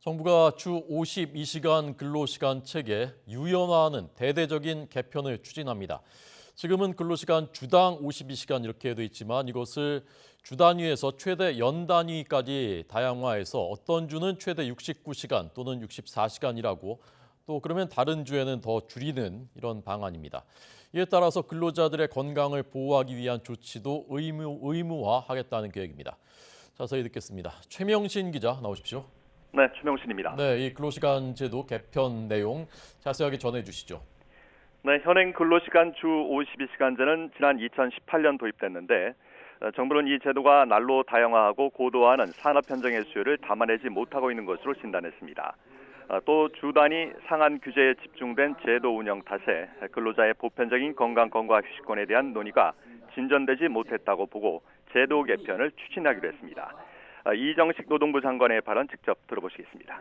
정부가 주 52시간 근로시간 체계 유연화하는 대대적인 개편을 추진합니다. 지금은 근로시간 주당 52시간 이렇게 돼 있지만 이것을 주 단위에서 최대 연 단위까지 다양화해서 어떤 주는 최대 69시간 또는 64시간이라고 또 그러면 다른 주에는 더 줄이는 이런 방안입니다. 이에 따라서 근로자들의 건강을 보호하기 위한 조치도 의무화하겠다는 계획입니다. 자세히 듣겠습니다. 최명신 기자 나오십시오. 네, 최명신입니다. 네, 이 근로시간 제도 개편 내용 자세하게 전해 주시죠. 네, 현행 근로시간 주 52시간제는 지난 2018년 도입됐는데 정부는 이 제도가 날로 다양화하고 고도화하는 산업 현장의 수요를 담아내지 못하고 있는 것으로 진단했습니다. 또 주 단위 상한 규제에 집중된 제도 운영 탓에 근로자의 보편적인 건강권과 휴식권에 대한 논의가 진전되지 못했다고 보고 제도 개편을 추진하기로 했습니다. 이정식 노동부 장관의 발언 직접 들어보시겠습니다.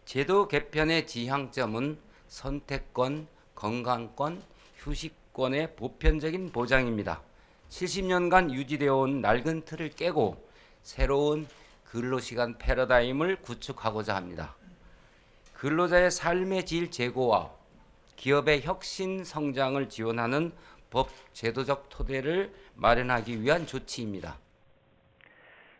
제도 개편의 지향점은 선택권, 건강권, 휴식권의 보편적인 보장입니다. 70년간 유지되어 온 낡은 틀을 깨고 새로운 근로시간 패러다임을 구축하고자 합니다. 근로자의 삶의 질 제고와 기업의 혁신 성장을 지원하는 법 제도적 토대를 마련하기 위한 조치입니다.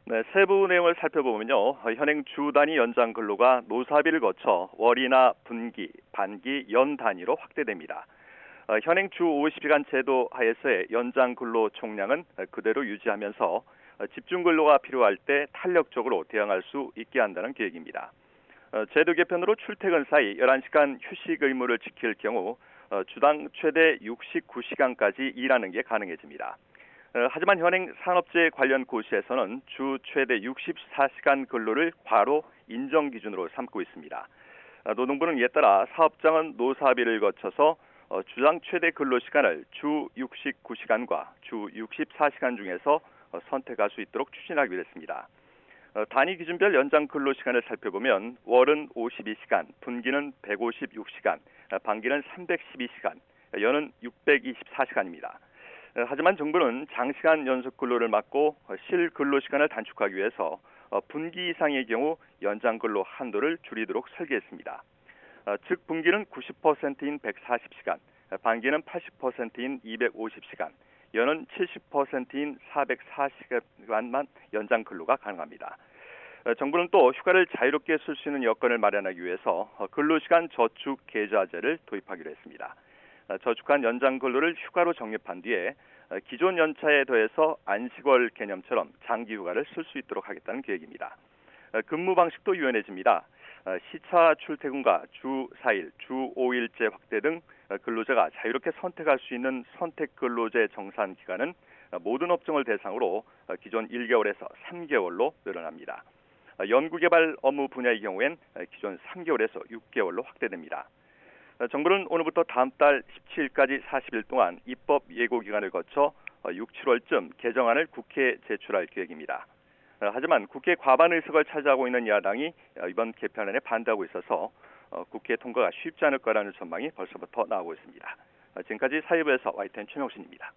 네, 세부 내용을 살펴보면요. 현행 주 단위 연장 근로가 노사비를 거쳐 월이나 분기, 반기, 연 단위로 확대됩니다. 현행 주 50시간 제도 하에서의 연장 근로 총량은 그대로 유지하면서 집중 근로가 필요할 때 탄력적으로 대응할 수 있게 한다는 계획입니다. 제도 개편으로 출퇴근 사이 11시간 휴식 의무를 지킬 경우 주당 최대 69시간까지 일하는 게 가능해집니다. 하지만 현행 산업재 관련 고시에서는 주 최대 64시간 근로를 과로 인정 기준으로 삼고 있습니다. 노동부는 이에 따라 사업장은 노사비를 거쳐서 주당 최대 근로시간을 주 69시간과 주 64시간 중에서 선택할 수 있도록 추진하기로 했습니다. 단위 기준별 연장 근로시간을 살펴보면 월은 52시간, 분기는 156시간, 반기는 312시간, 연은 624시간입니다. 하지만 정부는 장시간 연속 근로를 막고 실 근로시간을 단축하기 위해서 분기 이상의 경우 연장 근로 한도를 줄이도록 설계했습니다. 즉 분기는 90%인 140시간, 반기는 80%인 250시간, 연은 70%인 440시간만 연장 근로가 가능합니다. 정부는 또 휴가를 자유롭게 쓸 수 있는 여건을 마련하기 위해서 근로시간 저축 계좌제를 도입하기로 했습니다. 저축한 연장 근로를 휴가로 적립한 뒤에 기존 연차에 더해서 안식월 개념처럼 장기 휴가를 쓸 수 있도록 하겠다는 계획입니다. 근무 방식도 유연해집니다. 시차 출퇴근과 주 4일, 주 5일제 확대 등 근로자가 자유롭게 선택할 수 있는 선택 근로제 정산 기간은 모든 업종을 대상으로 기존 1개월에서 3개월로 늘어납니다. 연구개발 업무 분야의 경우엔 기존 3개월에서 6개월로 확대됩니다. 정부는 오늘부터 다음 달 17일까지 40일 동안 입법 예고 기간을 거쳐 6, 7월쯤 개정안을 국회에 제출할 계획입니다. 하지만 국회 과반 의석을 차지하고 있는 야당이 이번 개편안에 반대하고 있어서 국회 통과가 쉽지 않을 거라는 전망이 벌써부터 나오고 있습니다. 지금까지 사회부에서 YTN 최명신입니다.